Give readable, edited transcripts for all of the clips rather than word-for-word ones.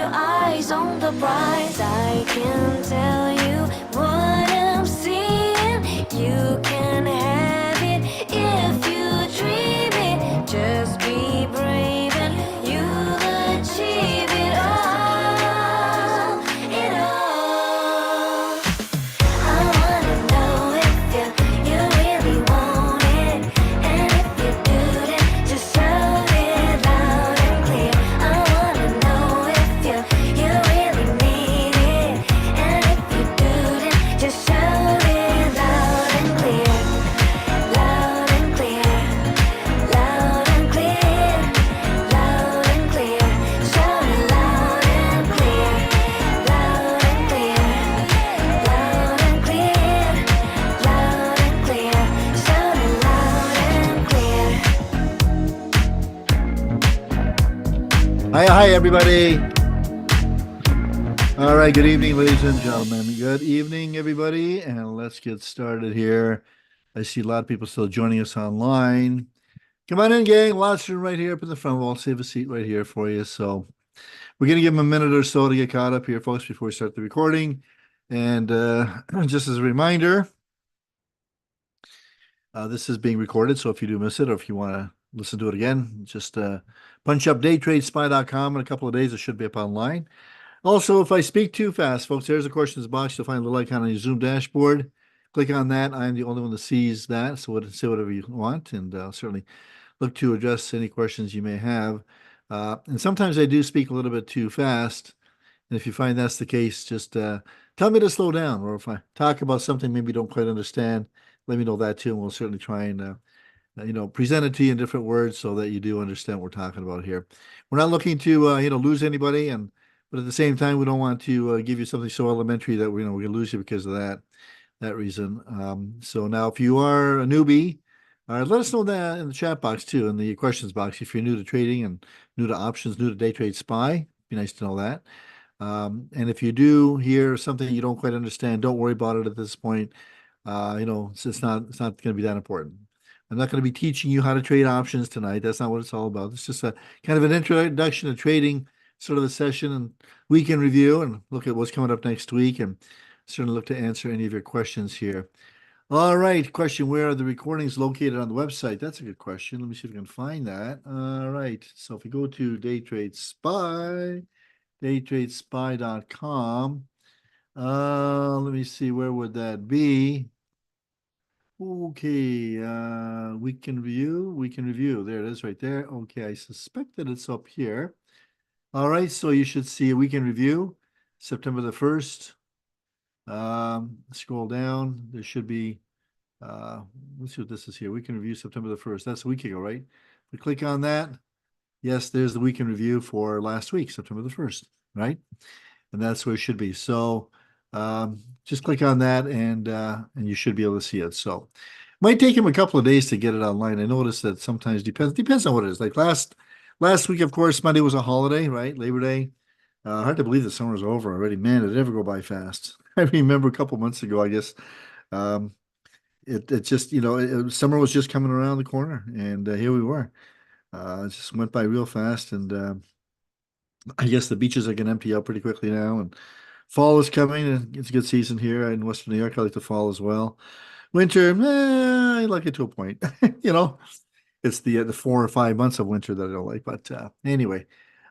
your eyes on the prize. I can tell you what I'm seeing. You can have it if you dream it. Just be brave and you'll achieve it all. It all. I wanna know if you really want it, and if you do, then just shout it loud and clear. I wanna know if you really need it, and if you do, then just shout it loud and clear, loud and clear, loud and clear, loud and clear. Shout it loud and clear, loud and clear, loud and clear, loud and clear. Shout it loud and clear. Hi, everybody. All right, good evening, ladies and gentlemen. Good evening, everybody, and let's get started here. I see a lot of people still joining us online. Come on in, gang. Lots of room right here up in the front. We'll save a seat right here for you. So we're going to give them a minute or so to get caught up here, folks, before we start the recording. And just as a reminder, this is being recorded, so if you do miss it or if you want to listen to it again, just punch up DayTradeSPY.com. In a couple of days, it should be up online. Also, if I speak too fast, folks, there's a questions box. You'll find a little icon on your Zoom dashboard. Click on that. I'm the only one that sees that, so say whatever you want, and I'll certainly look to address any questions you may have. And sometimes I do speak a little bit too fast, and if you find that's the case, just tell me to slow down, or if I talk about something maybe you don't quite understand, let me know that too, and we'll certainly try and present it to you in different words so that you do understand what we're talking about here. We're not looking to lose anybody, but at the same time, we don't want to give you something so elementary that we're going to lose you because of that reason. So now, if you are a newbie, let us know that in the chat box too, in the questions box. If you're new to trading and new to options, new to Day Trade Spy, be nice to know that. And if you do hear something you don't quite understand, don't worry about it at this point. It's not going to be that important. I'm not going to be teaching you how to trade options tonight. That's not what it's all about. It's just a kind of an introduction to trading, sort of a session and weekend review, and look at what's coming up next week, and certainly look to answer any of your questions here. All right, question: where are the recordings located on the website? That's a good question. Let me see if I can find that. All right, so if we go to DayTradeSPY, DayTradeSPY.com, let me see, where would that be? Okay, weekend review. There it is right there. Okay, I suspect that it's up here. All right, so you should see a weekend review, September the 1st. Scroll down. There should be, let's see what this is here. Weekend review, September the 1st. That's a week ago, right? If we click on that, yes, there's the weekend review for last week, September the 1st, right? And that's where it should be. So just click on that, and you should be able to see it. So it might take him a couple of days to get it online. I noticed that sometimes depends on what it is. Like last week, of course, Monday was a holiday, right? Labor Day. Hard to believe the summer's over already. Man, did it ever go by fast. I remember a couple months ago, I guess, it just, summer was just coming around the corner, and here we were. It just went by real fast, and I guess the beaches are going to empty out pretty quickly now, and fall is coming, and it's a good season here in Western New York. I like the fall as well. Winter, I like it to a point. It's the 4 or 5 months of winter that I don't like. But anyway,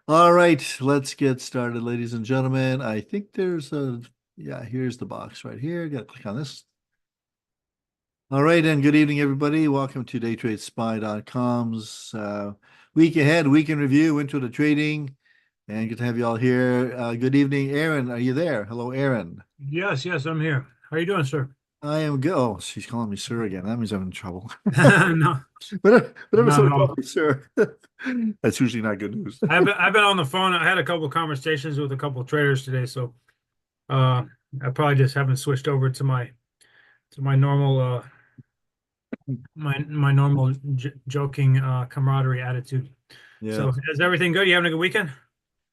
all right, let's get started, ladies and gentlemen. I think here's the box right here. Got to click on this. All right, and good evening, everybody. Welcome to DayTradeSPY.com's week ahead, weekend review, intro to trading. And good to have you all here. Good evening, Aaron. Are you there? Hello, Aaron. Yes, I'm here. How are you doing, sir? I am good. Oh, she's calling me sir again. That means I'm in trouble. No, Whenever someone no. calls me sir, that's usually not good news. I've been on the phone. I had a couple of conversations with a couple of traders today, so I probably just haven't switched over to my normal my normal joking camaraderie attitude. Yeah. So is everything good? You having a good weekend?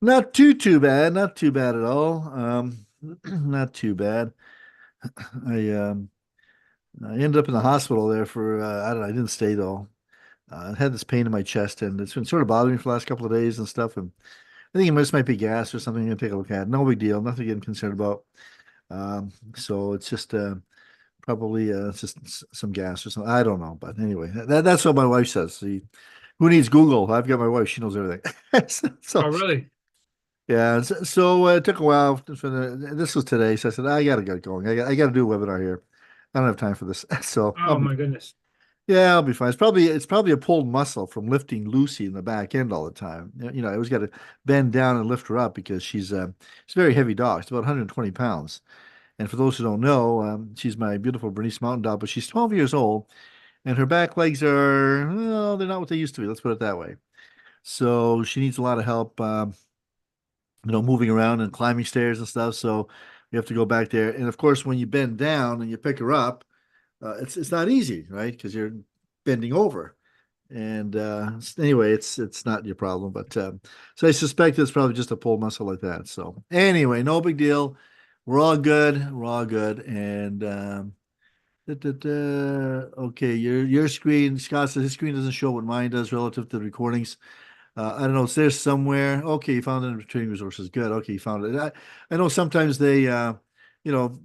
Not too bad. Not too bad at all. Not too bad. I ended up in the hospital there for I don't know. I didn't stay though. I had this pain in my chest, and it's been sort of bothering me for the last couple of days and stuff. And I think it might be gas or something. You can take a look at. No big deal. Nothing to get concerned about. So it's just probably it's just some gas or something. I don't know, but anyway, that's what my wife says. See, who needs Google? I've got my wife; she knows everything. Oh, So really? yeah, so it took a while for this was today, so I said I gotta get going. I got to do a webinar here. I don't have time for this, so Oh my goodness. yeah, I'll be fine. It's probably a pulled muscle from lifting Lucy in the back end all the time. You know, I always got to bend down and lift her up because she's a very heavy dog. She's about 120 pounds. And for those who don't know, she's my beautiful Bernese Mountain Dog, but she's 12 years old, and her back legs are, well, they're not what they used to be. Let's put it that way. So she needs a lot of help, moving around and climbing stairs and stuff. So we have to go back there. And of course, when you bend down and you pick her up, it's not easy, right? Because you're bending over. And anyway, it's not your problem, but so I suspect it's probably just a pull muscle like that. So anyway, no big deal. We're all good. We're all good. And okay, your screen, Scott says his screen doesn't show what mine does relative to the recordings. I don't know. It's there somewhere. Okay, you found it in training resources. Good. Okay, you found it. I know sometimes they,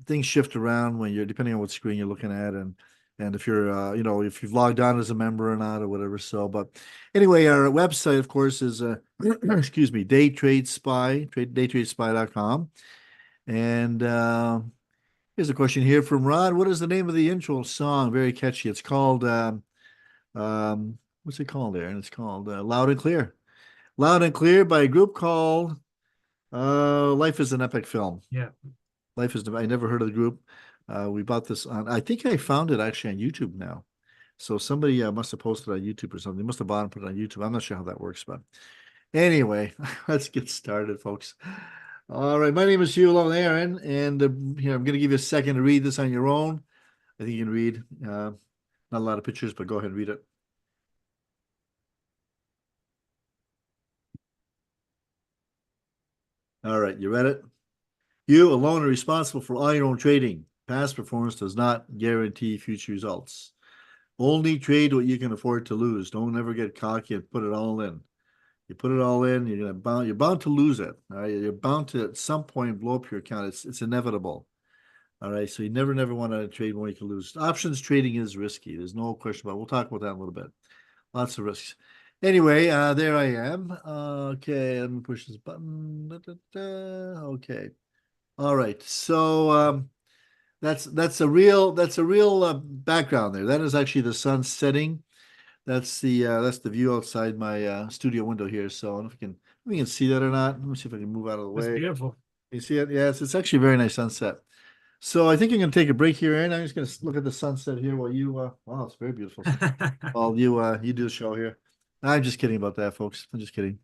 things shift around when you're depending on what screen you're looking at, and if you're, if you've logged on as a member or not or whatever. So, but anyway, our website, of course, is excuse me, DayTradeSPY, daytradespy.com. And here's a question here from Rod. What is the name of the intro song? Very catchy. It's called what's it called there? And it's called Loud and Clear. Loud and Clear by a group called Life is an Epic Film. Yeah. I never heard of the group. We bought this on, I think I found it actually on YouTube now. So somebody must have posted on YouTube or something. They must have bought and put it on YouTube. I'm not sure how that works, but anyway, let's get started, folks. All right, my name is Hugh Love Aaron, and here I'm going to give you a second to read this on your own. I think you can read. Not a lot of pictures, but go ahead and read it. All right, you read it? You alone are responsible for all your own trading. Past performance does not guarantee future results. Only trade what you can afford to lose. Don't ever get cocky and put it all in. You put it all in, you're bound to lose it. All right, you're bound to at some point blow up your account. It's inevitable. All right, so you never want to trade when you can lose. Options trading is risky. There's no question about it. We'll talk about that in a little bit. Lots of risks. Anyway, there I am. Okay, let me push this button. Okay. All right. So that's a real background there. That is actually the sun setting. That's the view outside my studio window here. So I don't know if we can see that or not. Let me see if I can move out of the That's way. beautiful. You see it? Yes, it's actually a very nice sunset. So I think I'm going to take a break here, and I'm just going to look at the sunset here while you. Wow, it's very beautiful. While you do the show here. I'm just kidding about that, folks. I'm just kidding.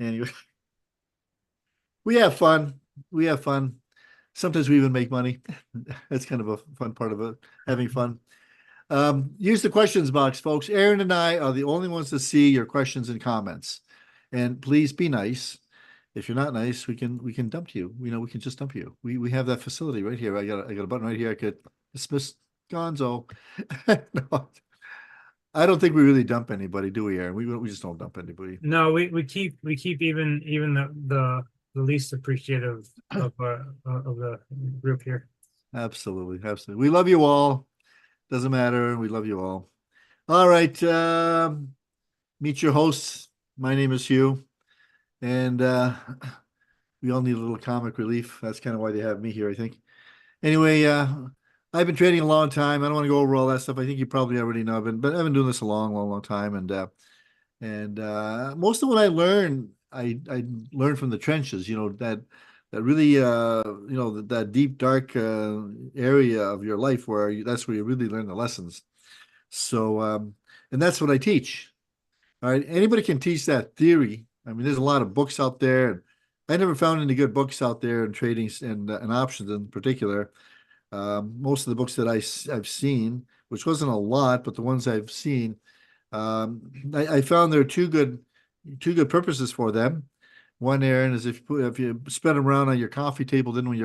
Anyway, we have fun. We have fun. Sometimes we even make money. That's kind of a fun part of it, having fun. Use the questions box, folks. Aaron and I are the only ones to see your questions and comments. And please be nice. If you're not nice, we can dump you. We can just dump you. We have that facility right here. I got a button right here. I could dismiss Gonzo. No, I don't think we really dump anybody, do we, Aaron? We just don't dump anybody. No, we keep even the least appreciative of the group here. Absolutely, absolutely. We love you all. Doesn't matter. We love you all. All right. Meet your hosts. My name is Hugh, and we all need a little comic relief. That's kind of why they have me here, I think. Anyway, I've been trading a long time. I don't want to go over all that stuff. I think you probably already know. But I've been doing this a long time, and most of what I learned, I learned from the trenches. That really, that deep dark area of your life that's where you really learn the lessons. So, and that's what I teach. All right, anybody can teach that theory. I mean, there's a lot of books out there, and I never found any good books out there in trading and options in particular. Most of the books that I've seen, which wasn't a lot, but the ones I've seen, I found there are two good purposes for them. One, Aaron, is if you spread them around on your coffee table, then when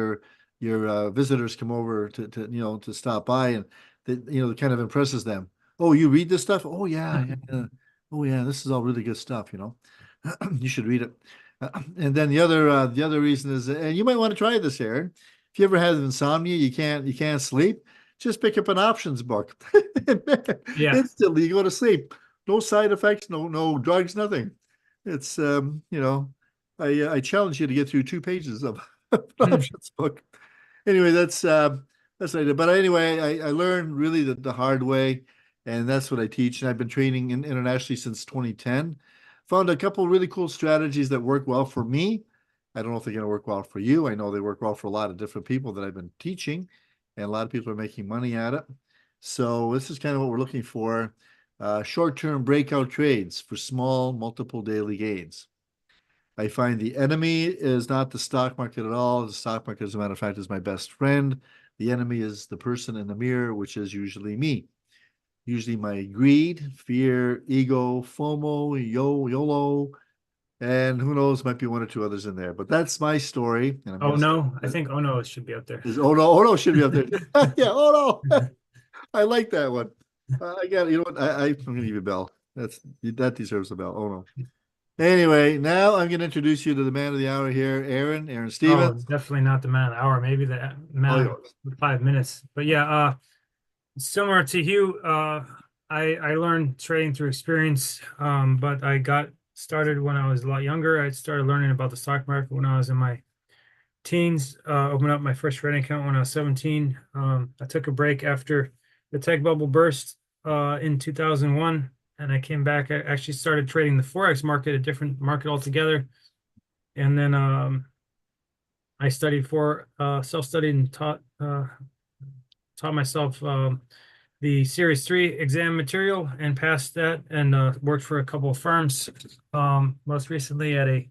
your visitors come over to stop by, and it kind of impresses them. Oh, you read this stuff? Oh yeah, yeah. Oh yeah, this is all really good stuff. You should read it. And then the other reason is, and you might want to try this, Aaron. If you ever have insomnia, you can't sleep, just pick up an options book. Yeah. Instantly you go to sleep. No side effects, no drugs, nothing. It's I challenge you to get through 2 pages of an options book. Anyway, that's what I did. But anyway, I learned really the hard way, and that's what I teach. And I've been training internationally since 2010. Found a couple really cool strategies that work well for me. I don't know if they're going to work well for you. I know they work well for a lot of different people that I've been teaching, and a lot of people are making money at it. So this is kind of what we're looking for. Short-term breakout trades for small multiple daily gains. I find the enemy is not the stock market at all. The stock market, as a matter of fact, is my best friend. The enemy is the person in the mirror, which is usually me. Usually my greed, fear, ego, FOMO, YOLO, and who knows, might be one or two others in there. But that's my story. And I'm Oh going to say no, I think oh no, it should be up there. oh no should be up there. Yeah, oh no. I like that one. I got you know what? I'm gonna give you a bell. That deserves a bell. Oh no. Anyway, now I'm going to introduce you to the man of the hour here, Aaron Oh, Stevens. definitely not the man of the hour, maybe the man of 5 minutes. But yeah, similar to Hugh, I learned trading through experience, but I got started when I was a lot younger. I started learning about the stock market when I was in my teens. Opened up my first trading account when I was 17. I took a break after the tech bubble burst in 2001, and I came back. I actually started trading the Forex market, a different market altogether. And then I studied self-studied and taught myself the Series 3 exam material and passed that, and worked for a couple of firms. Most recently at a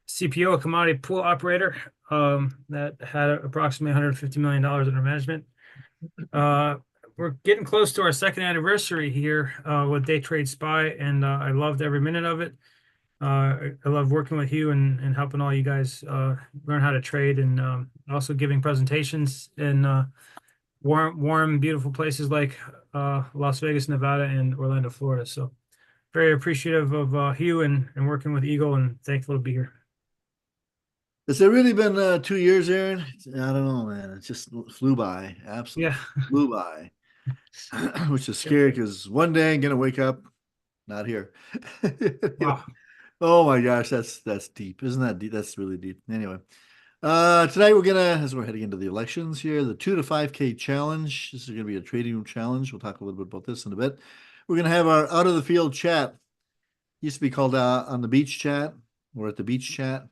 CPO, a commodity pool operator, that had approximately $150 million under management. We're getting close to our second anniversary here with DayTradeSPY, and I loved every minute of it. I love working with you and helping all you guys learn how to trade, and also giving presentations in warm, beautiful places like Las Vegas, Nevada, and Orlando, Florida. So very appreciative of Hugh and working with Eagle, and thankful to be here. Has it really been 2 years, Aaron? I don't know, man. It just flew by. Absolutely Yeah. flew by. Which is scary because one day I'm gonna wake up, not here. Wow. Oh my gosh, that's deep. Isn't that deep? That's really deep. Anyway. Tonight as we're heading into the elections here, the 2 to 5K challenge. This is going to be a trading room challenge. We'll talk a little bit about this in a bit. We're going to have our out of the field chat. Used to be called on the beach chat or at the beach chat,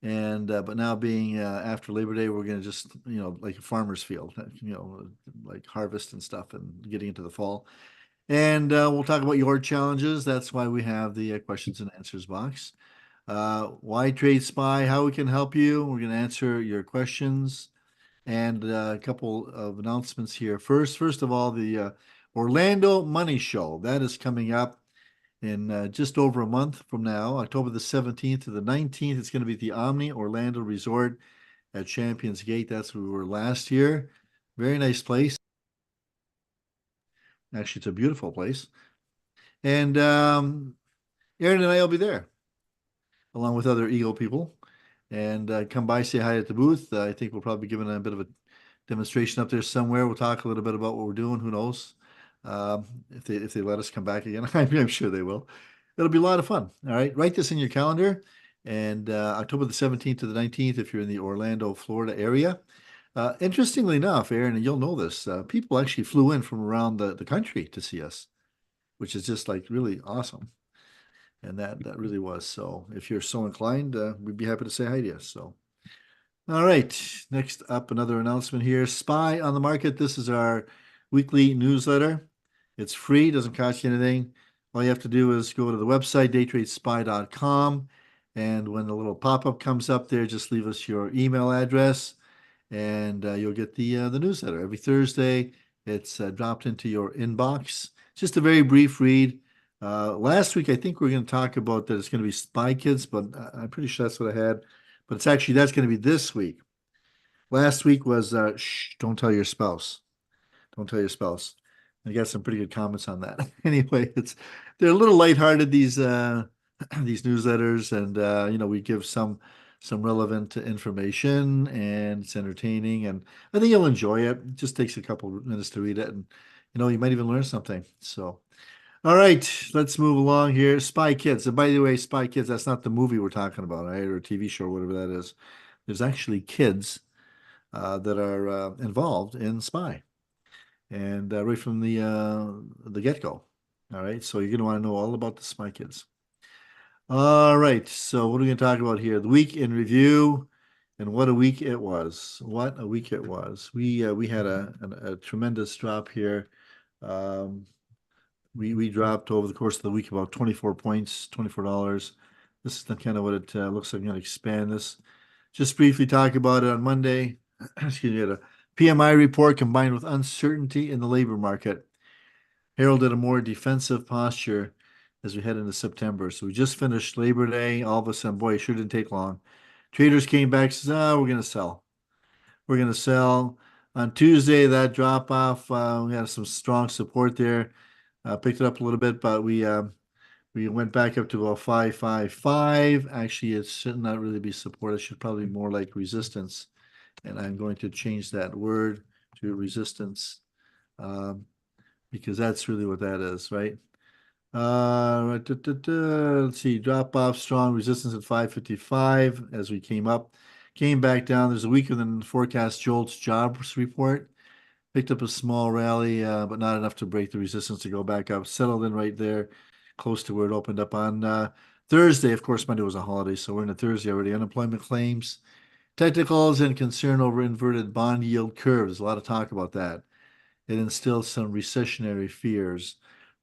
and but now being after Labor Day, we're going to just like a farmer's field, like harvest and stuff, and getting into the fall. And we'll talk about your challenges. That's why we have the questions and answers box. Why Trade Spy, how we can help you. We're going to answer your questions, and a couple of announcements here. First of all, the Orlando Money Show that is coming up in just over a month from now, October the 17th to the 19th. It's going to be at the Omni Orlando Resort at Champions Gate. That's where we were last year. Very nice place. Actually, it's a beautiful place. And Aaron and I will be there, along with other Eagle people. And come by, say hi at the booth. I think we'll probably be giving a bit of a demonstration up there somewhere. We'll talk a little bit about what we're doing. Who knows? If they let us come back again, I'm sure they will. It'll be a lot of fun. All right, write this in your calendar. And October the 17th to the 19th, if you're in the Orlando, Florida area. Interestingly enough, Aaron, and you'll know this, people actually flew in from around the country to see us, which is just like really awesome. And that really was. So if you're so inclined, we'd be happy to say hi to you. So, all right. Next up, another announcement here. Spy on the Market. This is our weekly newsletter. It's free, doesn't cost you anything. All you have to do is go to the website, daytradespy.com. And when the little pop-up comes up there, just leave us your email address, and you'll get the newsletter every Thursday. It's dropped into your inbox. Just a very brief read. Last week, I think we are going to talk about that it's going to be Spy Kids, but I'm pretty sure that's what I had. But that's going to be this week. Last week was shh, don't tell your spouse. Don't tell your spouse. I got some pretty good comments on that. Anyway, they're a little lighthearted, these these newsletters, and you know, we give some relevant information, and it's entertaining, and I think you'll enjoy it. It just takes a couple of minutes to read it, and you know, you might even learn something. So, all right, let's move along here. Spy Kids. And by the way, Spy Kids, that's not the movie we're talking about, right? Or a TV show, or whatever that is. There's actually kids that are involved in Spy, and right from the get-go. All right, so you're going to want to know all about the Spy Kids. All right, so what are we going to talk about here? The week in review, and what a week it was. What a week it was. We had a tremendous drop here. Um, we dropped over the course of the week about 24 points, $24. This is the kind of what it looks like. I'm going to expand this. Just briefly talk about it on Monday. Excuse me, had a PMI report combined with uncertainty in the labor market heralded a more defensive posture as we head into September. So we just finished Labor Day. All of a sudden, boy, it sure didn't take long. Traders came back and says, "Oh, we're going to sell. We're going to sell." On Tuesday, that drop off, we had some strong support there. Picked it up a little bit, but we went back up to about 555. Actually, it should not really be support. It should probably be more like resistance. And I'm going to change that word to resistance. Because that's really what that is, right? Let's see, drop off, strong resistance at 555 as we came up, came back down. There's a weaker than forecast JOLTS jobs report. Picked up a small rally, but not enough to break the resistance to go back up. Settled in right there, close to where it opened up on Thursday. Of course, Monday was a holiday, so we're in a Thursday already. Unemployment claims, technicals, and concern over inverted bond yield curves. A lot of talk about that. It instills some recessionary fears,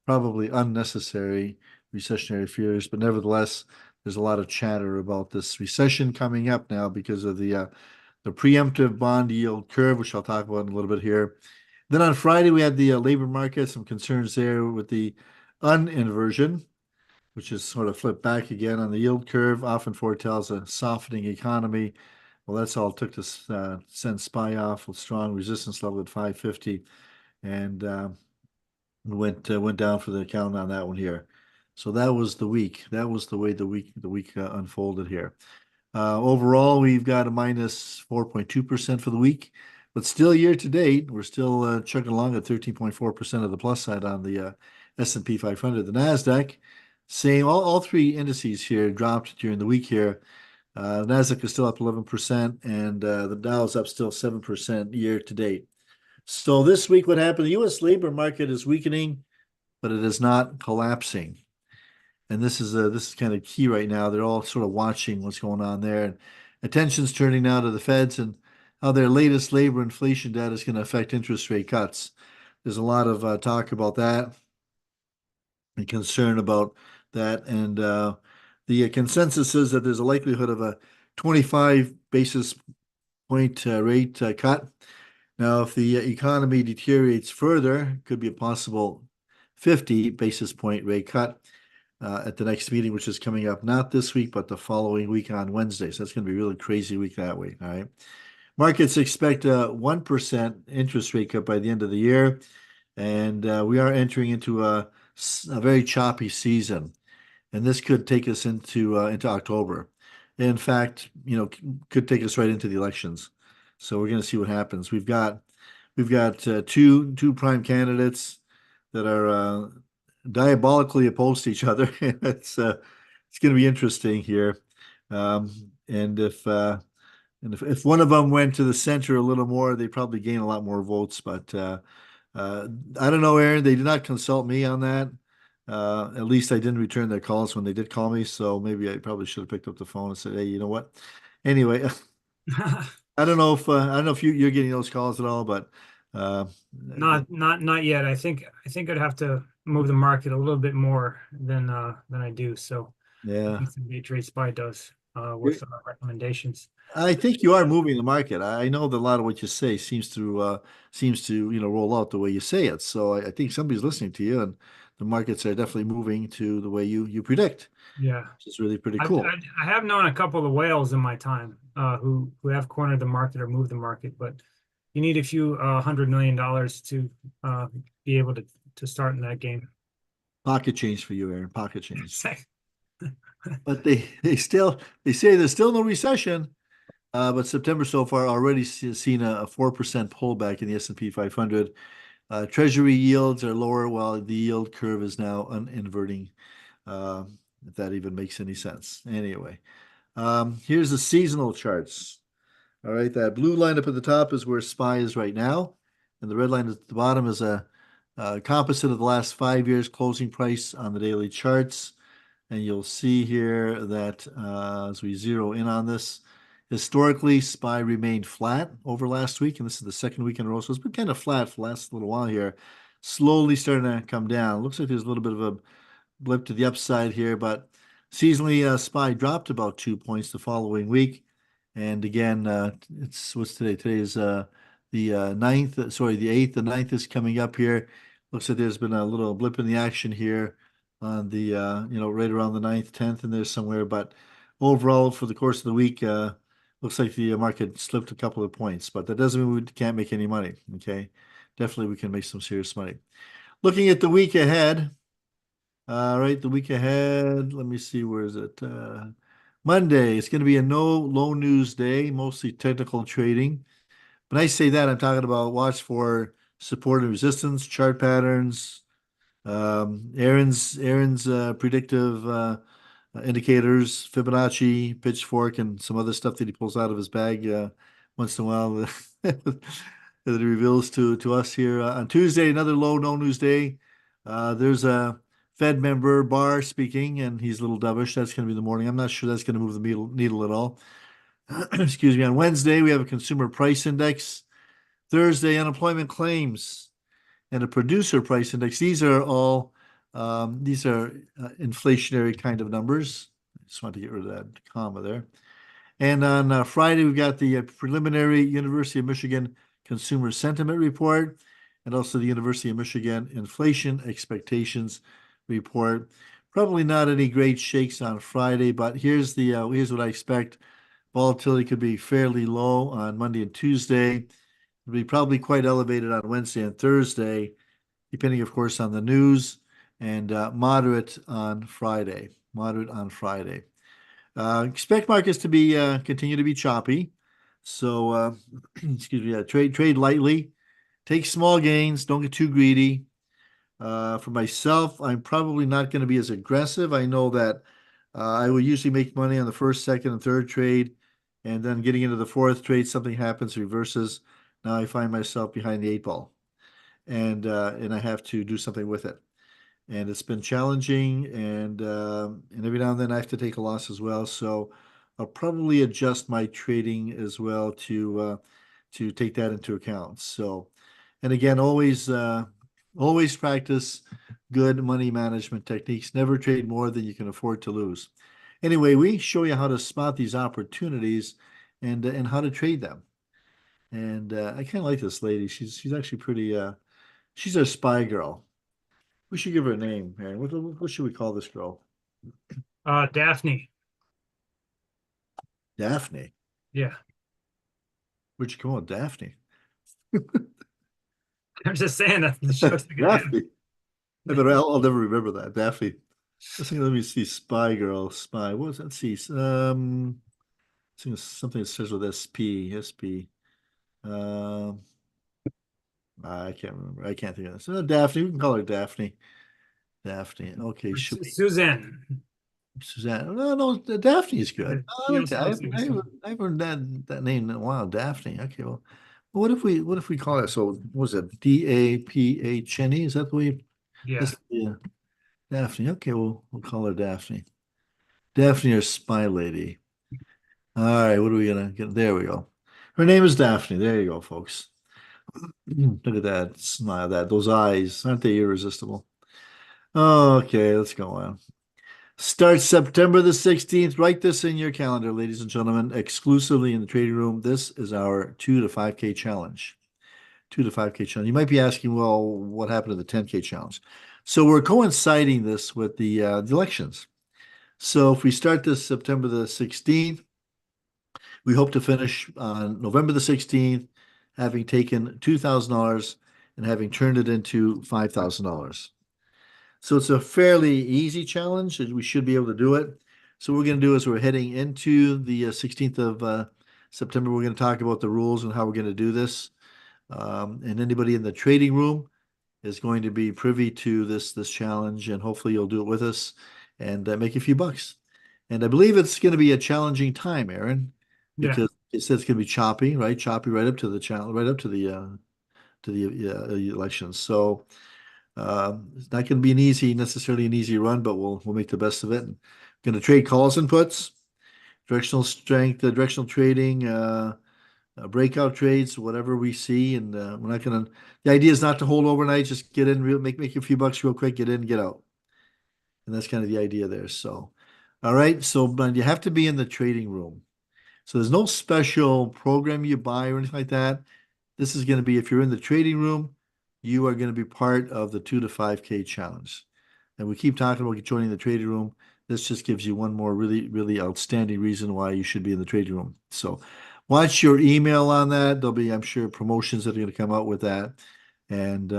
probably unnecessary recessionary fears, but nevertheless, there's a lot of chatter about this recession coming up now because of the preemptive bond yield curve, which I'll talk about in a little bit here. Then on Friday, we had the labor market, some concerns there with the uninversion, which is sort of flipped back again on the yield curve, often foretells a softening economy. Well, that's all it took to send SPY off with strong resistance level at 550, and went down for the count on that one here. So that was the week. That was the way the week unfolded here. Overall, we've got a minus 4.2% for the week, but still year to date, we're still chugging along at 13.4% of the plus side on the S&P 500. The NASDAQ, same, all three indices here dropped during the week here. NASDAQ is still up 11%, and the Dow is up still 7% year to date. So this week, what happened? The U.S. labor market is weakening, but it is not collapsing. And this is kind of key right now. They're all sort of watching what's going on there, and attention's turning now to the Feds and how their latest labor inflation data is going to affect interest rate cuts. There's a lot of talk about that and concern about that, and the consensus is that there's a likelihood of a 25 basis point rate cut. Now, if the economy deteriorates further, could be a possible 50 basis point rate cut at the next meeting, which is coming up not this week, but the following week on Wednesday. So that's going to be a really crazy week that way. All right. Markets expect a 1% interest rate cut by the end of the year. And we are entering into a very choppy season. And this could take us into October. In fact, you know, could take us right into the elections. So we're going to see what happens. We've got two prime candidates that are diabolically opposed to each other. It's going to be interesting here. And if one of them went to the center a little more, they probably gain a lot more votes. But I don't know, Aaron. They did not consult me on that. At least I didn't return their calls when they did call me. So maybe I probably should have picked up the phone and said, "Hey, you know what?" Anyway. I don't know if you're getting those calls at all, but Not yet. I think I'd have to move the market a little bit more than I do. So yeah, DayTradeSPY does You're- with our recommendations. I think you are moving the market. I know that a lot of what you say seems to roll out the way you say it. So I think somebody's listening to you, and the markets are definitely moving to the way you predict, Yeah. which is really pretty I, cool. I have known a couple of whales in my time who have cornered the market or moved the market, but you need a few $100 million to be able to start in that game. Pocket change for you, Aaron. Pocket change. But they say there's still no recession. But September so far already seen a 4% pullback in the S&P 500. Treasury yields are lower while the yield curve is now inverting. If that even makes any sense. Anyway, here's the seasonal charts. All right, that blue line up at the top is where SPY is right now, and the red line at the bottom is a composite of the last 5 years closing price on the daily charts. And you'll see here that as we zero in on this, historically, SPY remained flat over last week, and this is the second week in a row. So it's been kind of flat for the last little while here, slowly starting to come down. Looks like there's a little bit of a blip to the upside here, but seasonally, SPY dropped about 2 points the following week. And again, it's what's today? Today is the 9th, sorry, the 8th. The 9th is coming up here. Looks like there's been a little blip in the action here on the, right around the 9th, 10th in there somewhere. But overall, for the course of the week, looks like the market slipped a couple of points, but that doesn't mean we can't make any money. Okay. Definitely we can make some serious money. Looking at the week ahead. All right, the week ahead. Let me see, where is it? Monday. It's going to be a no low news day, mostly technical trading. When I say that, I'm talking about watch for support and resistance, chart patterns, Aaron's predictive indicators, Fibonacci, pitchfork, and some other stuff that he pulls out of his bag once in a while that he reveals to us here. On Tuesday, another low no news day. There's a Fed member, Barr, speaking, and he's a little dovish. That's going to be the morning. I'm not sure that's going to move the needle at all. Excuse me. On Wednesday, we have a consumer price index. Thursday, unemployment claims and a producer price index. These are all inflationary kind of numbers. I just want to get rid of that comma there. And on Friday, we've got the preliminary University of Michigan Consumer Sentiment Report and also the University of Michigan Inflation Expectations Report. Probably not any great shakes on Friday, but here's what I expect. Volatility could be fairly low on Monday and Tuesday. It'll be probably quite elevated on Wednesday and Thursday, depending, of course, on the news, and moderate on Friday. Moderate on Friday. Expect markets to be continue to be choppy. So, excuse me, trade lightly, take small gains, don't get too greedy. For myself, I'm probably not going to be as aggressive. I know that I will usually make money on the first, second, and third trade, and then getting into the fourth trade, something happens, reverses. Now I find myself behind the 8 ball, and I have to do something with it. And it's been challenging, and every now and then I have to take a loss as well. So I'll probably adjust my trading as well to take that into account. So, and again, always practice good money management techniques. Never trade more than you can afford to lose. Anyway, we show you how to spot these opportunities and how to trade them. And I kind of like this lady. She's actually pretty. She's a spy girl. We should give her a name, Aaron. What should we call this girl? Daphne. Daphne. Yeah. Where'd you come on, Daphne? I'm just saying that the show's Daphne. I'll never remember that. Daphne. Let me see. Spy girl. Spy. What was that? Let's see. Something that starts with SP. SP. I can't remember. I can't think of this. Daphne. We can call her Daphne. Daphne. Okay. Suzanne. Suzanne. No, Daphne is good. I like that. I haven't heard that name in a while. Daphne. Okay. Well, what if we call it? So what was it? Daphne? Is that the way? Yeah. Daphne. Okay. We'll call her Daphne. Daphne or Spy Lady. All right. What are we gonna get? There we go. Her name is Daphne. There you go, folks. Look at that smile. Those eyes, aren't they irresistible? Okay, let's go on. Starts September the 16th. Write this in your calendar, ladies and gentlemen, exclusively in the trading room. This is our 2 to 5K challenge. 2 to 5K challenge. You might be asking, well, what happened to the 10K challenge? So we're coinciding this with the elections. So if we start this September the 16th, we hope to finish on November the 16th, having taken $2,000 and having turned it into $5,000. So it's a fairly easy challenge, and we should be able to do it. So what we're going to do is we're heading into the 16th of September. We're going to talk about the rules and how we're going to do this. And anybody in the trading room is going to be privy to this challenge, and hopefully you'll do it with us and make a few bucks. And I believe it's going to be a challenging time, Aaron, Yeah. because it says it's going to be choppy, right? Choppy right up to the challenge, right up to the elections. So it's not going to be necessarily an easy run, but we'll make the best of it. And going to trade calls and puts, directional strength, directional trading, breakout trades, whatever we see, and we're not going to. The idea is not to hold overnight. Just get in, make a few bucks real quick, get in, get out, and that's kind of the idea there. So, all right. So, but you have to be in the trading room. So there's no special program you buy or anything like that. This is going to be, if you're in the trading room, you are going to be part of the 2 to 5K challenge. And we keep talking about joining the trading room. This just gives you one more really, really outstanding reason why you should be in the trading room. So watch your email on that. There'll be, I'm sure, promotions that are going to come out with that. And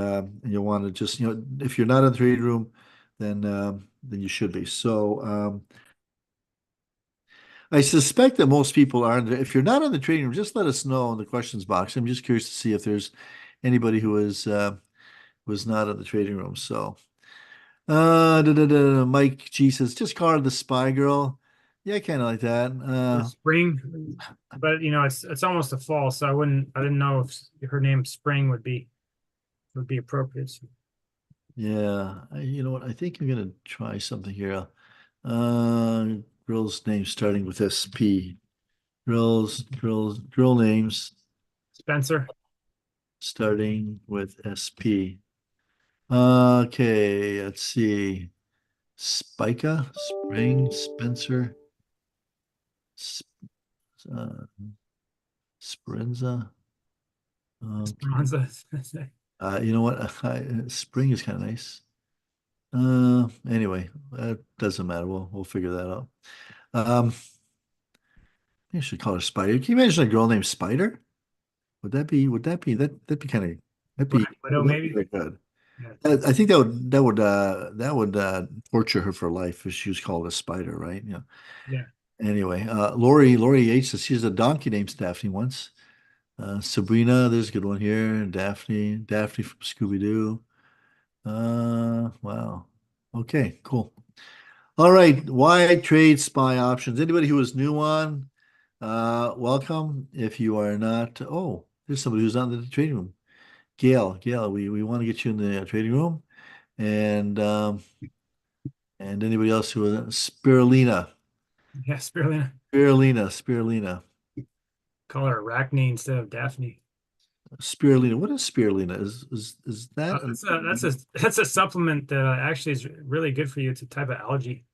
you'll want to just, if you're not in the trading room, then you should be. So I suspect that most people are. If you're not in the trading room, just let us know in the questions box. I'm just curious to see if there's anybody who is was not in the trading room. So, Mike G says, just call her the spy girl. Yeah, kind of like that. The spring, but it's almost a fall, so I didn't know if her name Spring would be appropriate. Yeah, you know what? I think I'm gonna try something here. Girl's name starting with SP. Girl names Spencer. starting with SP. Okay, let's see. Spica, Spring, Spencer, Sp uh, Sprinza. Okay. Speranza. You know what? Spring is kind of nice. Anyway, that doesn't matter. We'll figure that out. Um, you should call her Spider. Can you imagine a girl named Spider? That'd be kind of Black Widow, that'd be maybe. very good. Yeah. I think that would torture her for life if she was called a spider, right? Yeah. Yeah. Anyway, Lori H says she's a donkey named Daphne once. Sabrina, there's a good one here. Daphne from Scooby-Doo. Wow. Okay, cool. All right, why trade spy options? Anybody who is new on, welcome. If you are not, oh, there's somebody who's not in the trading room. Gail, we want to get you in the trading room, and anybody else who is Spirulina, Yeah, Spirulina. Spirulina, Call her Arachne instead of Daphne. Spirulina. What is Spirulina? Is that That's a supplement that actually is really good for you. It's a type of algae.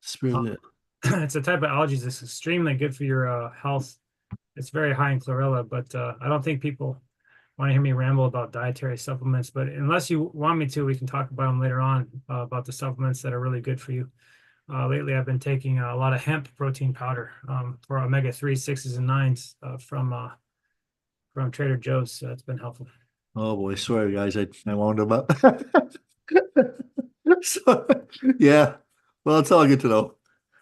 Spirulina? It's a type of algae that's extremely good for your health. It's very high in chlorella, but I don't think people want to hear me ramble about dietary supplements. But unless you want me to, we can talk about them later on about the supplements that are really good for you. Lately, I've been taking a lot of hemp protein powder for omega-3, 6s, and 9s from Trader Joe's. So it's been helpful. Oh boy, sorry guys, I wound them up. So, yeah, well, it's all good to know.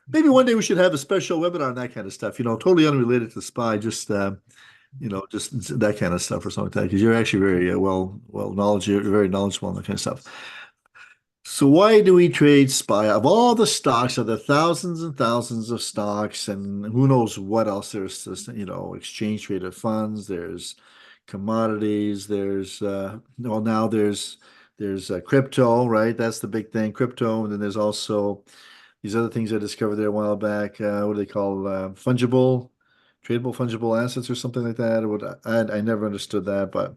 Maybe one day we should have a special webinar on that kind of stuff. Totally unrelated to spy, just just that kind of stuff or something like that. Because you're actually very you're very knowledgeable on that kind of stuff. So why do we trade SPY? Of all the stocks, of the thousands and thousands of stocks, and who knows what else there's, exchange traded funds, there's commodities, there's now there's crypto, right? That's the big thing, crypto, and then there's also these other things I discovered there a while back. What do they call tradable fungible assets or something like that? I never understood that, but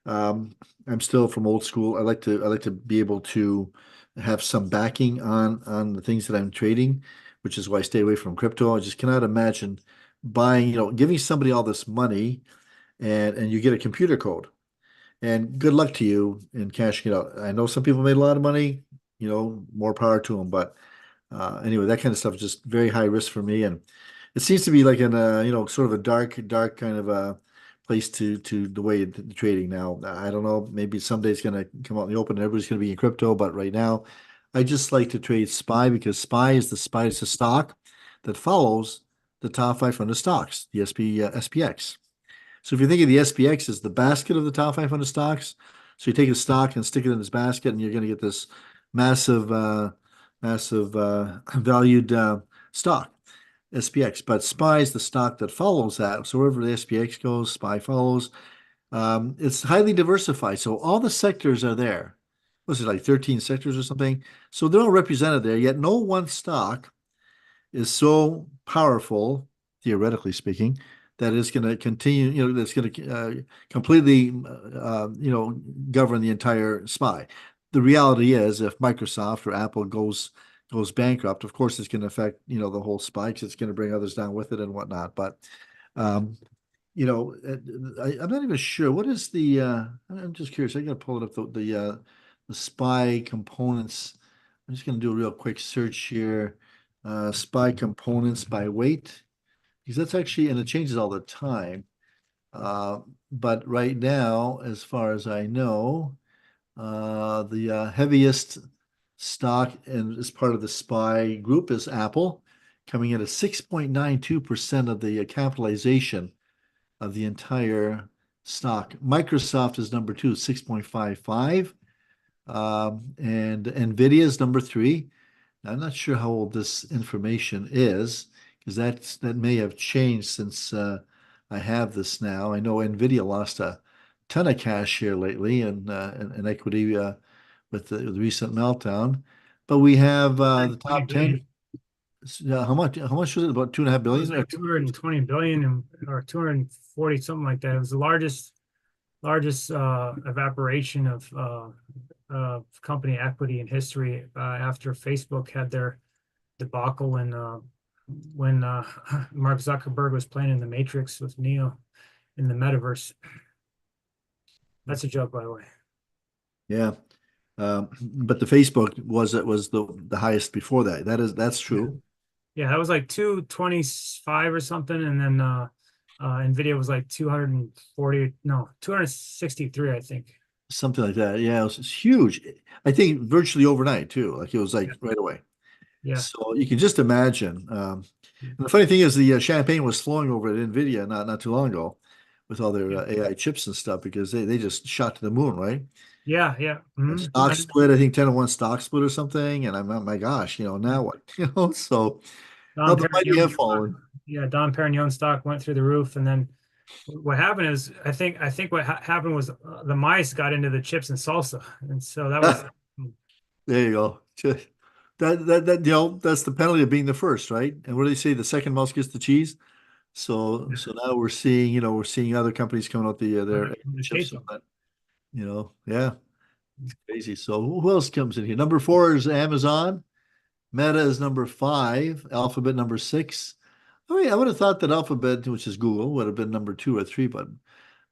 I'm still from old school. I like to be able to have some backing on the things that I'm trading, which is why I stay away from crypto. I just cannot imagine buying, giving somebody all this money and you get a computer code. And good luck to you in cashing it out. I know some people made a lot of money, more power to them. But anyway, that kind of stuff is just very high risk for me. And it seems to be like in a, sort of a dark kind of a place to the way the trading now. I don't know. Maybe someday it's going to come out in the open and everybody's going to be in crypto. But right now, I just like to trade SPY because SPY is the stock. that follows the top 500 stocks, the SPX. So if you think of the SPX as the basket of the top 500 stocks, so you take a stock and stick it in this basket, and you're going to get this massive, valued stock, SPX. But SPY is the stock that follows that. So wherever the SPX goes, SPY follows. It's highly diversified. So all the sectors are there. Was it like 13 sectors or something? So they're all represented there, yet no one stock is so powerful, theoretically speaking, that it's going to continue, that's going to completely, govern the entire SPY. The reality is, if Microsoft or Apple goes bankrupt, of course, it's going to affect, the whole SPY, because it's going to bring others down with it and whatnot. But, I'm not even sure. What is the, I'm just curious. I got to pull it up, the SPY components. I'm just going to do a real quick search here. SPY components by weight, because that's actually, and it changes all the time. But right now, as far as I know, the heaviest stock and as part of the SPY group is Apple, coming in at 6.92% of the capitalization of the entire stock. Microsoft is number 2, 6.55. And Nvidia is number 3. I'm not sure how old this information is, because that may have changed since I have this now. I know Nvidia lost a ton of cash here lately and equity with the recent meltdown. But we have the top 10. How much? How much was it? About 2.5 It billion? was like 220 billion or 240, something like that. It was the largest evaporation of company equity in history after Facebook had their debacle and when Mark Zuckerberg was playing in the Matrix with Neo in the metaverse. That's a joke, by the way. Yeah. But the Facebook was the highest before that. That's true. Yeah, that was like 225 or something, and then Nvidia was like 240, no, 263, I think. Something like that. Yeah, it's huge. I think virtually overnight too. Like it was like right away. Yeah. So you can just imagine. And the funny thing is, the champagne was flowing over at Nvidia not too long ago, with all their AI chips and stuff, because they just shot to the moon, right? Yeah, yeah. Stock split, I think 10-to-1 stock split or something, and I'm, oh my gosh, now what? So Don how the mighty Perignon have stock, fallen. Don Perignon stock went through the roof, and then what happened is, I think what happened was the mice got into the chips and salsa, and so that was There you go. That's the penalty of being the first, right? And what do they say? The second mouse gets the cheese. So now we're seeing other companies coming out their the chips queso. on that. Yeah, it's crazy. So who else comes in here? Number 4 is Amazon. Meta is number 5. Alphabet number 6. I mean, I would have thought that Alphabet, which is Google, would have been number 2 or 3, but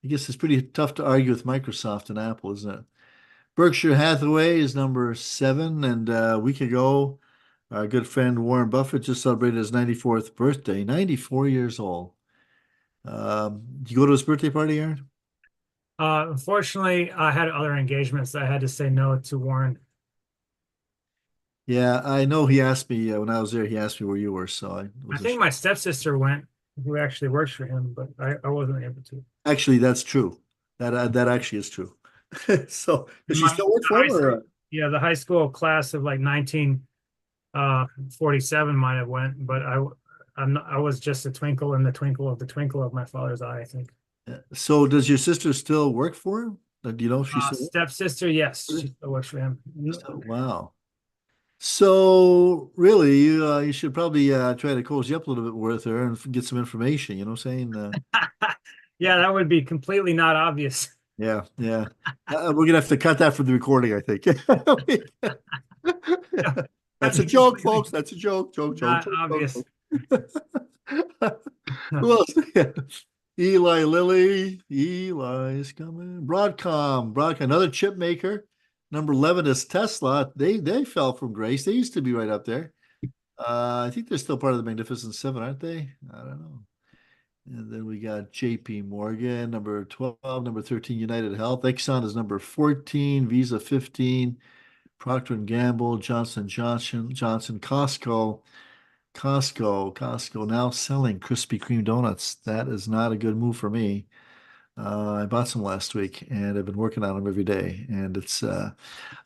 I guess it's pretty tough to argue with Microsoft and Apple, isn't it? Berkshire Hathaway is number 7, and a week ago, our good friend Warren Buffett just celebrated his 94th birthday, 94 years old. Did you go to his birthday party, Aaron? Unfortunately, I had other engagements. I had to say no to Warren. Yeah, I know he asked me when I was there, he asked me where you were, so I I wasn't think sure. my stepsister went, who actually works for him, but I wasn't able to. Actually, that's true. That actually is true. So, does And she still work the for him, or? yeah, the high school class of like 1947 might have went, but I was just a twinkle in the twinkle of the twinkle of my father's eye, I think. So does your sister still work for him? Do you know if she still works? Stepsister, yes, she still works for him. Wow. So really, you should probably try to cozy up a little bit with her and get some information. You know what I'm saying? Yeah, that would be completely not obvious. Yeah, yeah. We're gonna have to cut that from the recording, I think. That's a joke, folks. That's a joke. Not obvious. Joke. Who else? Yeah. Eli Lilly. Eli's coming. Broadcom, another chip maker. Number 11 is Tesla. They fell from grace. They used to be right up there. I think they're still part of the Magnificent Seven, aren't they? I don't know. And then we got JP Morgan, number 12, number 13, United Health. Exxon is number 14, Visa 15, Procter & Gamble, Johnson & Johnson, Costco. Costco now selling Krispy Kreme donuts. That is not a good move for me. I bought some last week and I've been working on them every day. And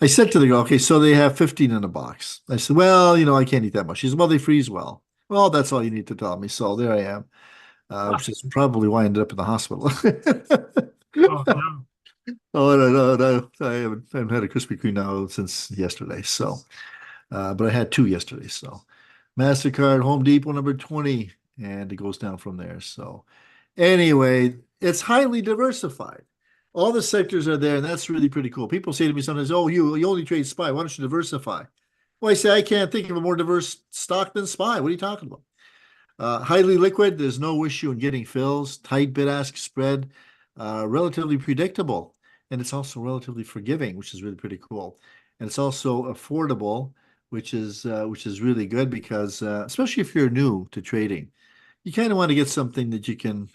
I said to the girl, okay, so they have 15 in a box. I said, well, I can't eat that much. She said, well, they freeze well. Well, that's all you need to tell me. So there I am, which is probably why I ended up in the hospital. Oh no. Oh, no. I haven't had a Krispy Kreme now since yesterday. So, but I had two yesterday. So, MasterCard, Home Depot, number 20, and it goes down from there. So, anyway, it's highly diversified. All the sectors are there, and that's really pretty cool. People say to me sometimes, "Oh, you only trade SPY. Why don't you diversify?" Well, I say I can't think of a more diverse stock than SPY. What are you talking about? Highly liquid. There's no issue in getting fills. Tight bid-ask spread. Relatively predictable, and it's also relatively forgiving, which is really pretty cool. And it's also affordable, which is really good because especially if you're new to trading, you kind of want to get something that you can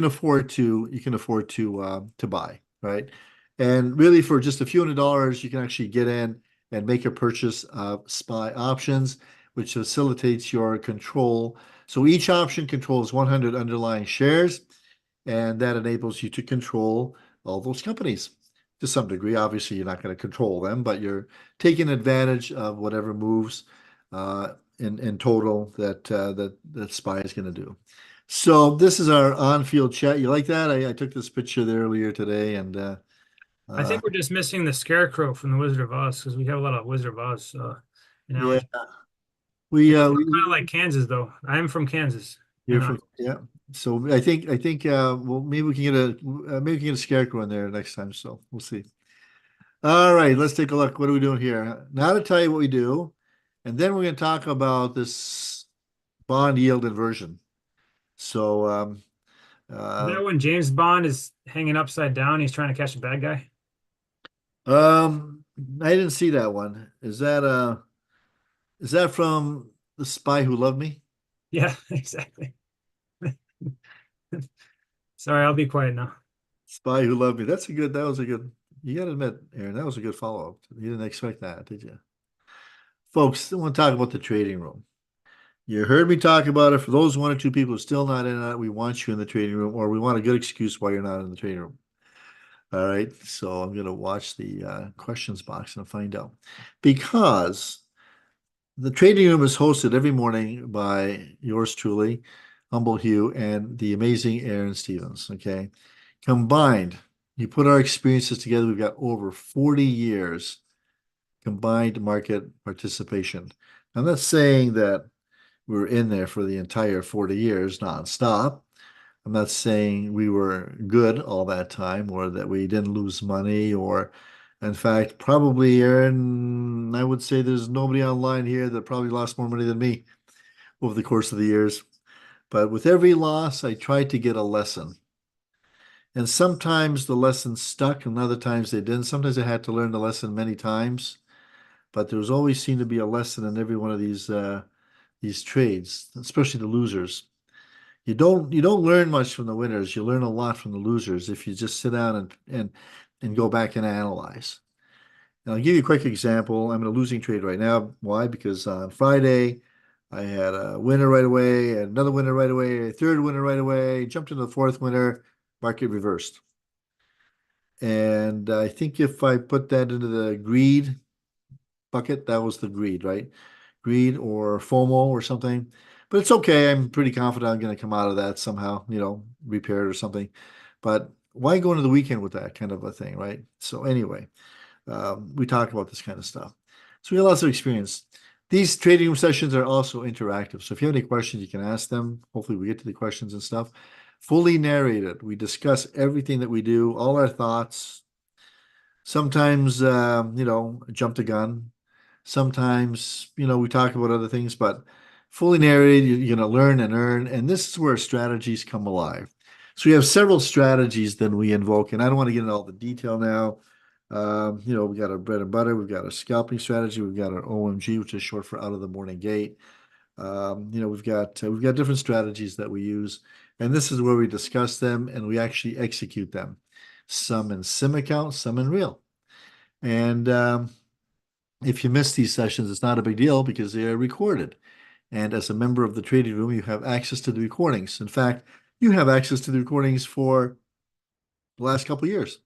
afford to buy, right? And really, for just a few $100s, you can actually get in and make a purchase of SPY options, which facilitates your control. So each option controls 100 underlying shares, and that enables you to control all those companies to some degree. Obviously, you're not going to control them, but you're taking advantage of whatever moves in total that SPY is going to do. So this is our on-field chat. You like that? I took this picture there earlier today, and I think we're just missing the scarecrow from the Wizard of Oz because we have a lot of Wizard of Oz yeah, analogy. we It's uh, kind we of like Kansas, though. I am from Kansas, you're and from yeah. So I think well, maybe we can get a scarecrow in there next time. So we'll see. All right, let's take a look. What are we doing here? Now to tell you what we do, and then we're going to talk about this bond yield inversion. So is uh, that when James Bond is hanging upside down? He's trying to catch a bad guy. I didn't see that one. Is that from The Spy Who Loved Me? Yeah, exactly. Sorry, I'll be quiet now. Spy Who Loved Me. That was a good, you got to admit, Aaron, that was a good follow-up. You didn't expect that, did you? Folks, I want to talk about the trading room. You heard me talk about it. For those one or two people who are still not in it, we want you in the trading room, or we want a good excuse why you're not in the trading room. All right. So I'm going to watch the questions box and find out. Because the trading room is hosted every morning by yours truly, Humble Hugh, and the amazing Aaron Stevens. Okay. Combined, you put our experiences together, we've got over 40 years combined market participation. I'm not saying that we were in there for the entire 40 years nonstop. I'm not saying we were good all that time or that we didn't lose money or in fact, probably Aaron, I would say there's nobody online here that probably lost more money than me over the course of the years. But with every loss, I tried to get a lesson. And sometimes the lesson stuck and other times they didn't. Sometimes I had to learn the lesson many times, but there was always seemed to be a lesson in every one of these trades, especially the losers. You don't learn much from the winners. You learn a lot from the losers if you just sit down and go back and analyze. And I'll give you a quick example. I'm in a losing trade right now. Why? Because on Friday I had a winner right away, and another winner right away, a third winner right away, jumped into the fourth winner, market reversed. And I think if I put that into the greed bucket, that was the greed, right? Greed or FOMO or something. But it's okay. I'm pretty confident I'm going to come out of that somehow, repaired or something. But why go into the weekend with that kind of a thing, right? So anyway, we talk about this kind of stuff. So we have lots of experience. These trading room sessions are also interactive. So if you have any questions, you can ask them. Hopefully we get to the questions and stuff. Fully narrated. We discuss everything that we do, all our thoughts. Sometimes, jump the gun. Sometimes, we talk about other things, but fully narrated, you're going to learn and earn. And this is where strategies come alive. So we have several strategies that we invoke, and I don't want to get into all the detail now. We got our bread and butter, we've got our scalping strategy, we've got our OMG, which is short for out of the morning gate. We've got different strategies that we use, and this is where we discuss them and we actually execute them. Some in sim account, some in real. And if you miss these sessions, it's not a big deal because they are recorded. And as a member of the trading room, you have access to the recordings. In fact, you have access to the recordings for the last couple of years.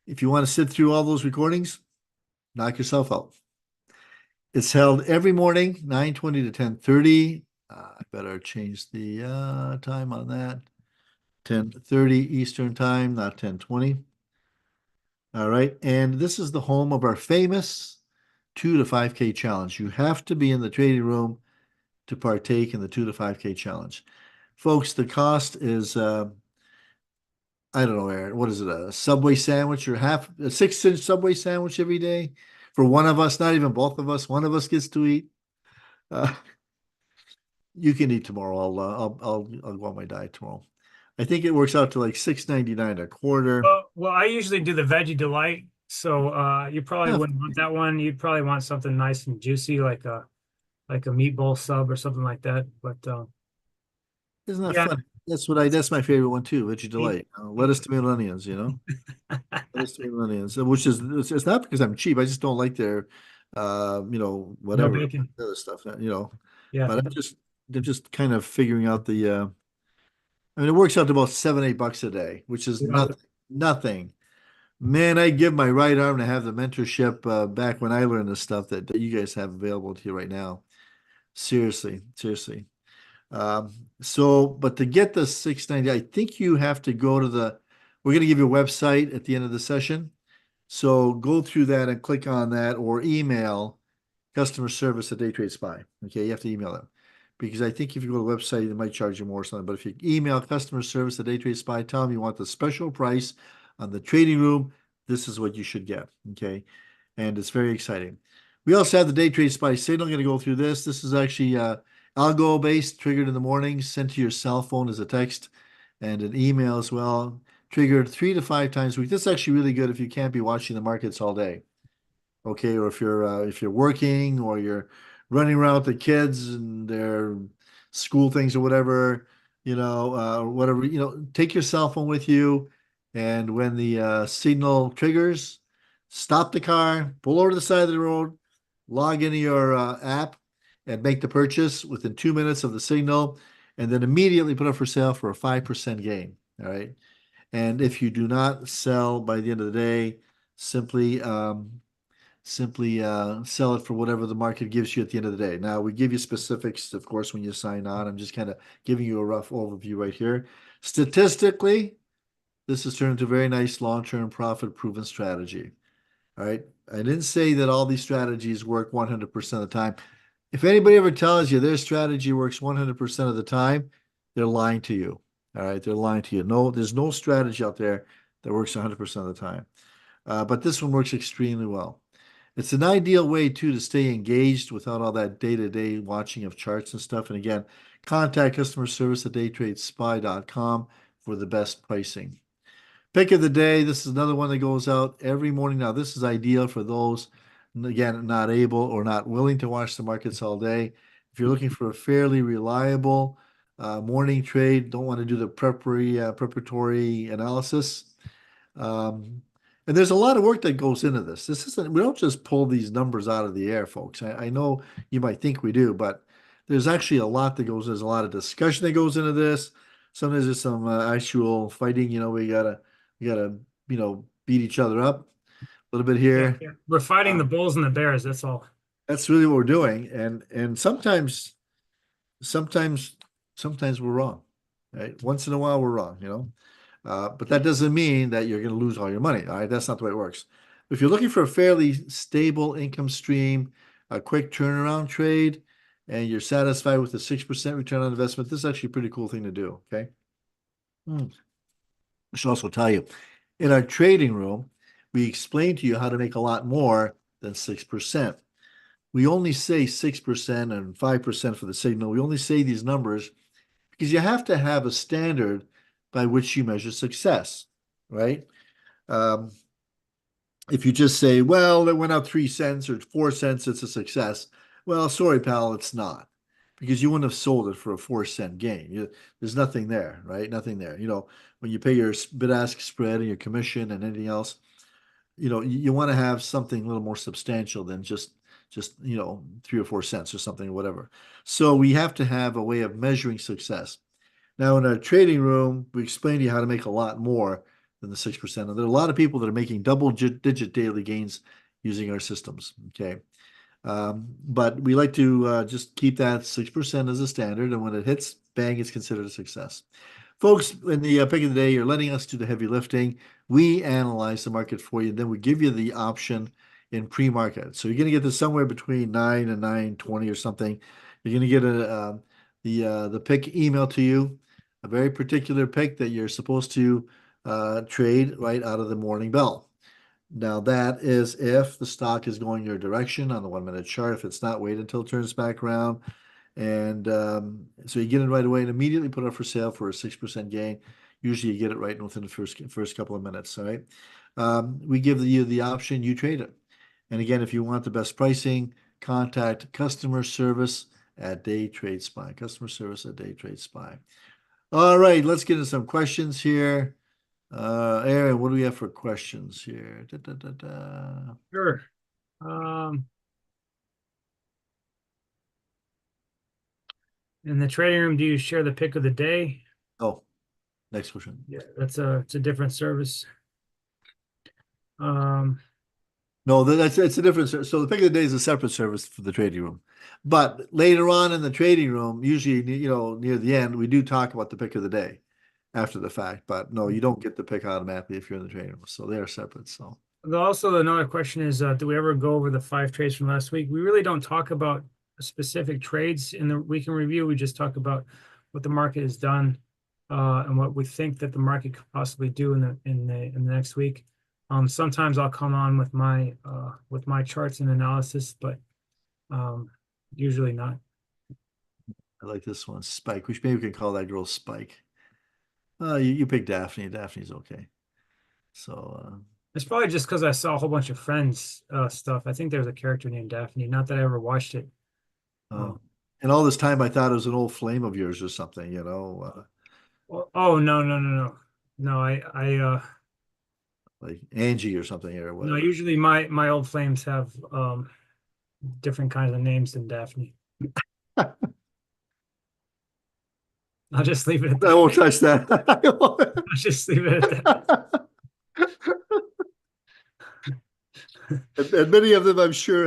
If you want to sit through all those recordings, knock yourself out. It's held every morning, 9:20 to 10:30. I better change the time on that. 10:30 Eastern time, not 10:20. All right. And this is the home of our famous 2 to 5K challenge. You have to be in the trading room to partake in the 2 to 5K challenge. Folks, the cost is, I don't know, Aaron, what is it, a Subway sandwich or a 6-inch Subway sandwich every day for one of us, not even both of us. One of us gets to eat. Uh, you can eat tomorrow. I'll go on my diet tomorrow. I think it works out to like $6.99 a quarter. Well, I usually do the Veggie Delight, so you probably Yeah. wouldn't want that one. You'd probably want something nice and juicy, like a meatball sub or something like that. But Isn't that yeah, funny? That's my favorite one too, Veggie Delight. Lettuce, tomato, onions, lettuce, tomato, onions, which is it's not because I'm cheap. I just don't like their no whatever bacon. other stuff, Yeah, But they're just kind of figuring out the I mean it works out to about $7-8 a day, which is yeah, nothing. Man, I give my right arm to have the mentorship back when I learned the stuff that you guys have available to you right now. Seriously, seriously. But to get the 690, I think you have to go to we're going to give you a website at the end of the session. So go through that and click on that or email customer service at DayTradeSPY. Okay, you have to email them because I think if you go to the website, they might charge you more or something. But if you email customer service at DayTradeSPY, tell them you want the special price on the trading room, this is what you should get. Okay, and it's very exciting. We also have the Day Trade Spy signal. I'm going to go through this. This is actually algo based, triggered in the morning, sent to your cell phone as a text and an email as well, triggered 3 to 5 times a week. This is actually really good if you can't be watching the markets all day. Okay, or if you're working or you're running around with the kids and their school things or whatever, whatever, take your cell phone with you, and when the signal triggers, stop the car, pull over to the side of the road, log into your app, and make the purchase within 2 minutes of the signal, and then immediately put up for sale for a 5% gain. All right, and if you do not sell by the end of the day, simply sell it for whatever the market gives you at the end of the day. Now, we give you specifics, of course, when you sign on. I'm just kind of giving you a rough overview right here. Statistically, this has turned into a very nice long-term profit-proven strategy. All right. I didn't say that all these strategies work 100% of the time. If anybody ever tells you their strategy works 100% of the time, they're lying to you. All right. They're lying to you. No, there's no strategy out there that works 100% of the time. But this one works extremely well. It's an ideal way too to stay engaged without all that day-to-day watching of charts and stuff. And again, contact customer service at daytradespy.com for the best pricing. Pick of the day. This is another one that goes out every morning. Now, this is ideal for those, again, not able or not willing to watch the markets all day. If you're looking for a fairly reliable morning trade, don't want to do the preparatory analysis. And there's a lot of work that goes into this. We don't just pull these numbers out of the air, folks. I know you might think we do, but there's actually a lot that goes, there's a lot of discussion that goes into this. Sometimes there's some actual fighting, we gotta, beat each other up a little bit yeah, here. yeah. We're fighting the bulls and the bears. That's all. That's really what we're doing. And sometimes we're wrong, right? Once in a while we're wrong. But that doesn't mean that you're going to lose all your money. All right, that's not the way it works. If you're looking for a fairly stable income stream, a quick turnaround trade, and you're satisfied with the 6% return on investment, this is actually a pretty cool thing to do. Okay. I should also tell you, in our trading room, we explain to you how to make a lot more than 6%. We only say 6% and 5% for the signal. We only say these numbers because you have to have a standard by which you measure success, right? If you just say, well, it went up 3 cents or 4 cents, it's a success. Well, sorry, pal, it's not, because you wouldn't have sold it for a 4-cent gain. There's nothing there, right? Nothing there. When you pay your bid-ask spread and your commission and anything else, you want to have something a little more substantial than just just, 3 or 4 cents or something or whatever. So we have to have a way of measuring success. Now, in our trading room, we explain to you how to make a lot more than the 6%. And there are a lot of people that are making double-digit daily gains using our systems. Okay. But we like to just keep that 6% as a standard. And when it hits, bang, it's considered a success. Folks, in the pick of the day, you're letting us do the heavy lifting. We analyze the market for you. Then we give you the option in pre-market. So you're going to get this somewhere between 9 and 9:20 or something. You're going to get the pick email to you, a very particular pick that you're supposed to trade right out of the morning bell. Now that is if the stock is going your direction on the 1-minute chart. If it's not, wait until it turns back around. And so you get it right away and immediately put it up for sale for a 6% gain. Usually you get it right within the first couple of minutes. All right. We give you the option, you trade it. And again, if you want the best pricing, contact customer service at DayTradeSPY. Customer service at DayTradeSPY. All right, let's get into some questions here. Aaron, what do we have for questions here? Sure. In the trading room, do you share the pick of the day? Oh, next question. Yeah, it's a different service. No, it's a different service. So the pick of the day is a separate service for the trading room. But later on in the trading room, usually, near the end, we do talk about the pick of the day after the fact. But no, you don't get the pick automatically if you're in the trading room. So they are separate. So Also, another question is, do we ever go over the 5 trades from last week? We really don't talk about specific trades in the week in review. We just talk about what the market has done and what we think that the market could possibly do in the next week. Sometimes I'll come on with my charts and analysis, but usually not. I like this one, Spike. Which maybe we can call that girl Spike. You pick Daphne. Daphne's okay. So it's probably just because I saw a whole bunch of Friends stuff. I think there's a character named Daphne. Not that I ever watched it. and all this time I thought it was an old flame of yours or something, Oh no! I like Angie or something or no. whatever. Usually my old flames have different kinds of names than Daphne. I'll just leave it at I that. won't touch that. I'll just leave it at that. And many of them, I'm sure,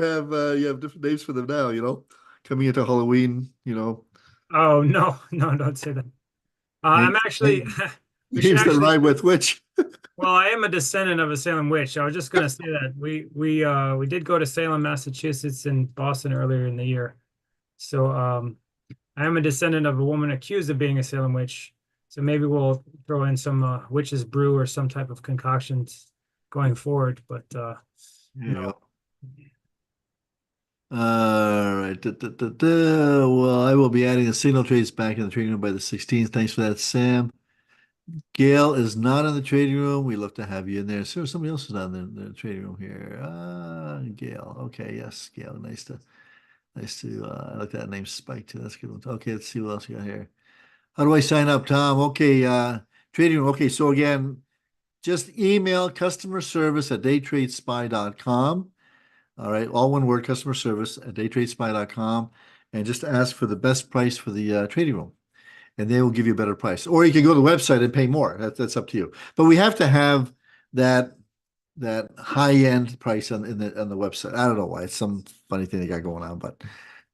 you have different names for them now. Coming into Halloween. Oh no, don't say that. I'm actually. We should Names that actually. rhyme with which. Well, I am a descendant of a Salem witch. I was just going to say that we did go to Salem, Massachusetts, and Boston earlier in the year. So I am a descendant of a woman accused of being a Salem witch. So maybe we'll throw in some witch's brew or some type of concoctions going forward. But no. All right. Well, I will be adding the signal trades back in the trading room by the 16th. Thanks for that, Sam. Gail is not in the trading room. We love to have you in there. So somebody else is not in the trading room here. Gail. Okay, yes, Gail. Nice to I like that name, Spike too. That's a good one. Okay, let's see what else we got here. How do I sign up, Tom? Okay, trading room. Okay, so again, just email customer service at daytradespy.com. All right, all one word, customer service at daytradespy.com, and just ask for the best price for the trading room, and they will give you a better price. Or you can go to the website and pay more. That's up to you. But we have to have that high-end price on the website. I don't know why. It's some funny thing they got going on, but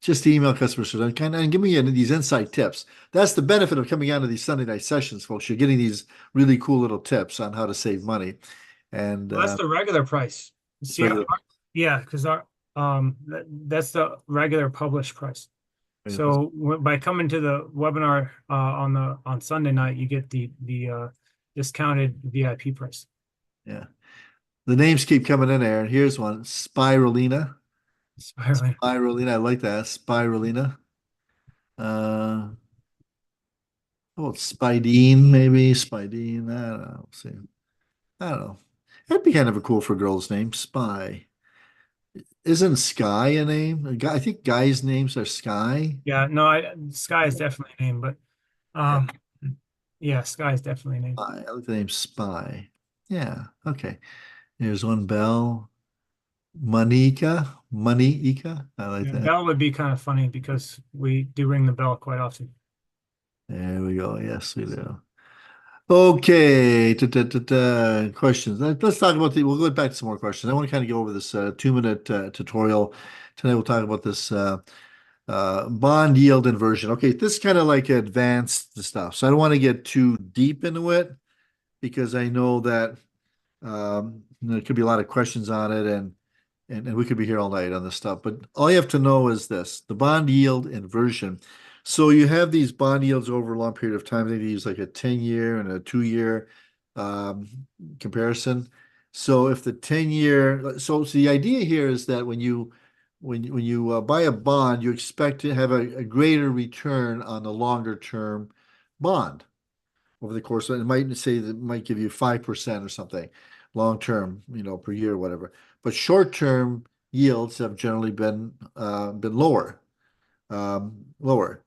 just email customer service and give me these inside tips. That's the benefit of coming out to these Sunday night sessions, folks. You're getting these really cool little tips on how to save money. And Well, that's the regular price. See, regular- yeah, because that's the regular published price. So by coming to the webinar on Sunday night, you get the discounted VIP price. Yeah. The names keep coming in there. Here's one, Spirulina. Spirulina, I like that. Spirulina. How about Spidine, maybe? Spidine, I don't know. See. I don't know. That'd be kind of a cool for a girl's name, Spy. Isn't Sky a name? I think guys' names are Sky. Yeah, no, Sky is definitely a name, but yeah, Sky is definitely a name. I like the name Spy. Yeah, okay. Here's one, Bell. Moneyika. I like Yeah, that. bell would be kind of funny because we do ring the bell quite often. There we go. Yes, we do. Okay. Questions. Let's talk about we'll go back to some more questions. I want to kind of go over this 2-minute tutorial. Tonight we'll talk about this bond yield inversion. Okay, this is kind of like advanced stuff. So I don't want to get too deep into it because I know that there could be a lot of questions on it and we could be here all night on this stuff. But all you have to know is this, the bond yield inversion. So you have these bond yields over a long period of time. They use like a 10-year and a 2-year um, comparison. So if the 10-year, so the idea here is that when you buy a bond, you expect to have a greater return on the longer term bond over the course of it. Might say that it might give you 5% or something long term, per year or whatever. But short term yields have generally been lower. Lower.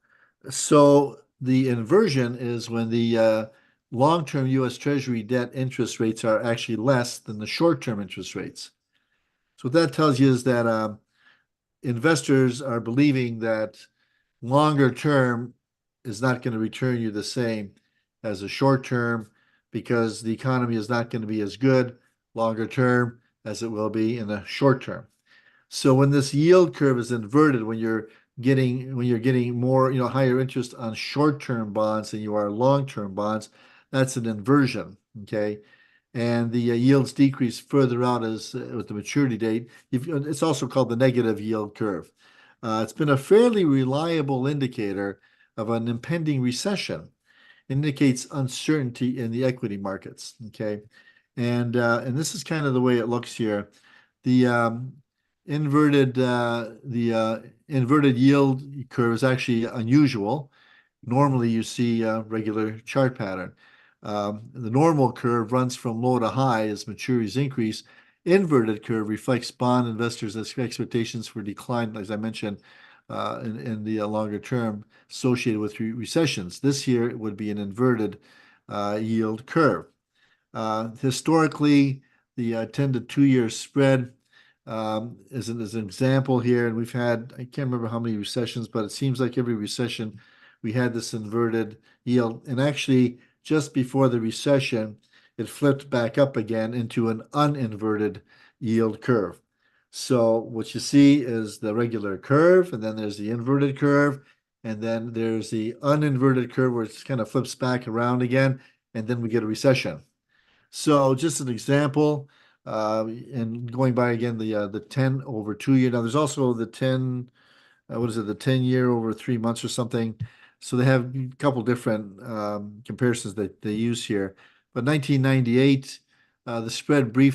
So the inversion is when the long-term U.S. Treasury debt interest rates are actually less than the short-term interest rates. So what that tells you is that investors are believing that longer term is not going to return you the same as a short term because the economy is not going to be as good longer term as it will be in the short term. So when this yield curve is inverted, when you're getting more, higher interest on short-term bonds than you are long-term bonds, that's an inversion. Okay. And the yields decrease further out as with the maturity date. It's also called the negative yield curve. It's been a fairly reliable indicator of an impending recession. It indicates uncertainty in the equity markets. Okay, and this is kind of the way it looks here. The inverted yield curve is actually unusual. Normally, you see a regular chart pattern. The normal curve runs from low to high as maturities increase. Inverted curve reflects bond investors' expectations for decline, as I mentioned, in the longer term associated with recessions. This here it would be an inverted yield curve. Historically, the 10 to 2-year spread is an example here, and we've had, I can't remember how many recessions, but it seems like every recession we had this inverted yield. And actually, just before the recession, it flipped back up again into an uninverted yield curve. So what you see is the regular curve, and then there's the inverted curve, and then there's the uninverted curve where it kind of flips back around again, and then we get a recession. So just an example, and going by again the 10 over 2 year. Now there's also the 10, what is it, the 10-year over 3 months or something. So they have a couple different comparisons that they use here. But 1998, the spread briefly